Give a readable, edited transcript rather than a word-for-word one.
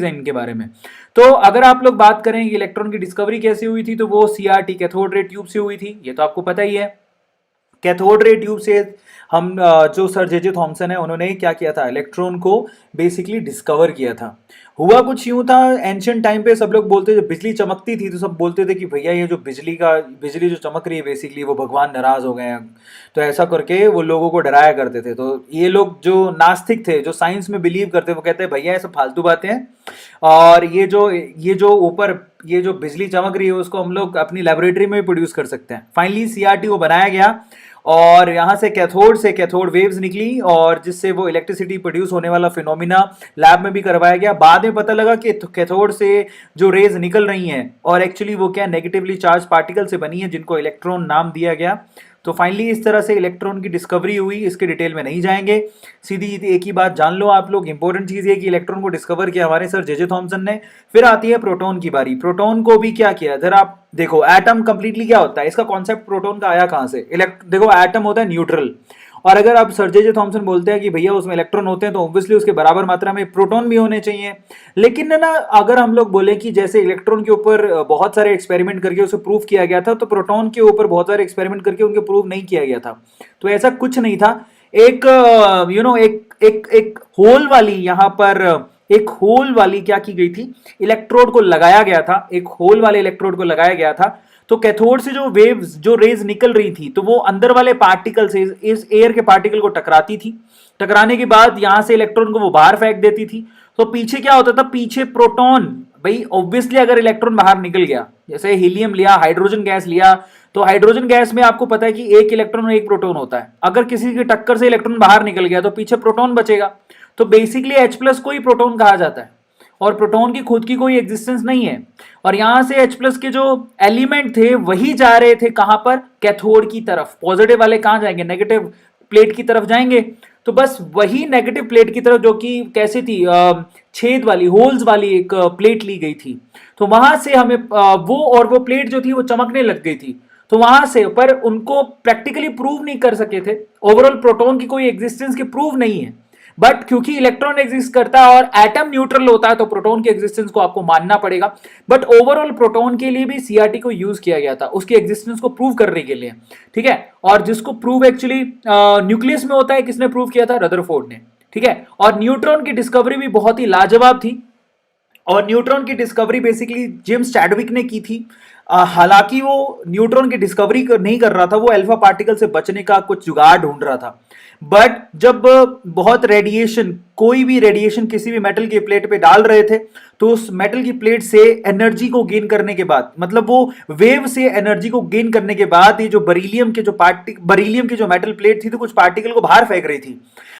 इनके बारे में। तो अगर आप लोग बात करें कि इलेक्ट्रॉन की डिस्कवरी कैसे हुई थी, तो वो सीआरटी कैथोड रे ट्यूब से हुई थी, ये तो आपको पता ही है। कैथोड रे ट्यूब से हम जो सर जे जे थॉमसन है उन्होंने क्या किया था, इलेक्ट्रॉन को बेसिकली डिस्कवर किया था। हुआ कुछ यूं था, एंशियंट टाइम पे सब लोग बोलते, जब बिजली चमकती थी तो सब बोलते थे कि भैया ये जो बिजली जो चमक रही है बेसिकली वो भगवान नाराज हो गए हैं। तो ऐसा करके वो लोगों को डराया करते थे। तो ये लोग जो नास्तिक थे, जो साइंस में बिलीव करते, वो कहते हैं भैया ये सब फालतू बातें हैं, और ये जो ऊपर ये जो बिजली चमक रही है उसको हम लोग अपनी लेबोरेटरी में भी प्रोड्यूस कर सकते हैं। फाइनली सीआरटी को बनाया गया, और यहाँ से कैथोड वेव्स निकली, और जिससे वो इलेक्ट्रिसिटी प्रोड्यूस होने वाला फिनोमिना लैब में भी करवाया गया। बाद में पता लगा कि कैथोड से जो रेज निकल रही हैं और एक्चुअली वो क्या नेगेटिवली चार्ज पार्टिकल से बनी है, जिनको इलेक्ट्रॉन नाम दिया गया। तो फाइनली इस तरह से इलेक्ट्रॉन की डिस्कवरी हुई। इसके डिटेल में नहीं जाएंगे, सीधी एक ही बात जान लो आप लोग, इंपॉर्टेंट चीज ये कि इलेक्ट्रॉन को डिस्कवर किया हमारे सर जे जे थॉमसन ने। फिर आती है प्रोटॉन की बारी। प्रोटॉन को भी क्या किया, जरा आप देखो, एटम कंप्लीटली क्या होता है, इसका कॉन्सेप्ट प्रोटॉन का आया कहां से। देखो, एटम होता है न्यूट्रल, और अगर आप सर जे जे थॉमसन बोलते हैं कि भैया उसमें इलेक्ट्रॉन होते हैं, तो ऑब्वियसली उसके बराबर मात्रा में प्रोटॉन भी होने चाहिए। लेकिन ना, अगर हम लोग बोले कि जैसे इलेक्ट्रॉन के ऊपर बहुत सारे एक्सपेरिमेंट करके उसे प्रूव किया गया था, तो प्रोटॉन के ऊपर बहुत सारे एक्सपेरिमेंट करके उनके प्रूव नहीं किया गया था। तो ऐसा कुछ नहीं था। एक एक होल वाली यहाँ पर एक होल वाली क्या की गई थी, इलेक्ट्रोड को लगाया गया था, एक होल वाले इलेक्ट्रोड को लगाया गया था। तो कैथोड से जो वेव्स, जो रेज निकल रही थी, तो वो अंदर वाले पार्टिकल से, इस एयर के पार्टिकल को टकराती थी। टकराने के बाद यहां से इलेक्ट्रॉन को वो बाहर फेंक देती थी। तो पीछे क्या होता था, पीछे प्रोटॉन, भाई ऑब्वियसली अगर इलेक्ट्रॉन बाहर निकल गया, जैसे हीलियम लिया, हाइड्रोजन गैस लिया, तो हाइड्रोजन गैस में आपको पता है कि एक इलेक्ट्रॉन और एक प्रोटॉन होता है। अगर किसी की टक्कर से इलेक्ट्रॉन बाहर निकल गया तो पीछे प्रोटॉन बचेगा। तो बेसिकली H प्लस को ही प्रोटॉन कहा जाता है, और प्रोटॉन की खुद की कोई एग्जिस्टेंस नहीं है। और यहां से H प्लस के जो एलिमेंट थे वही जा रहे थे कहां पर, कैथोड की तरफ। पॉजिटिव वाले कहां जाएंगे, नेगेटिव प्लेट की तरफ जाएंगे। तो बस वही नेगेटिव प्लेट की तरफ, जो कि कैसी थी, छेद वाली, होल्स वाली एक प्लेट ली गई थी। तो वहां से हमें वो प्लेट जो थी वो चमकने लग गई थी। तो वहां से, पर उनको प्रैक्टिकली प्रूव नहीं कर सके थे, ओवरऑल प्रोटॉन की कोई एग्जिस्टेंस की प्रूव नहीं है। बट क्योंकि इलेक्ट्रॉन एग्जिस्ट करता है और एटम न्यूट्रल होता है, तो प्रोटॉन की एग्जिस्टेंस को आपको मानना पड़ेगा। बट ओवरऑल प्रोटॉन के लिए भी सीआरटी को यूज किया गया था, उसकी एग्जिस्टेंस को प्रूव करने के लिए, ठीक है। और जिसको प्रूव एक्चुअली न्यूक्लियस में होता है, किसने प्रूव किया था, रदरफोर्ड ने, ठीक है। और न्यूट्रॉन की डिस्कवरी भी बहुत ही लाजवाब थी, और न्यूट्रॉन की डिस्कवरी बेसिकली जेम्स चैडविक ने की थी। हालांकि वो न्यूट्रॉन की डिस्कवरी नहीं कर रहा था, वो अल्फा पार्टिकल से बचने का कुछ जुगाड़ ढूंढ रहा था। बट जब बहुत रेडिएशन, कोई भी रेडिएशन किसी भी मेटल की प्लेट पे डाल रहे थे, तो उस मेटल की प्लेट से एनर्जी को गेन करने के बाद, मतलब वो वेव से एनर्जी को गेन करने के बाद, ये जो बरीलियम की जो मेटल प्लेट थी, तो कुछ पार्टिकल को बाहर फेंक रही थी।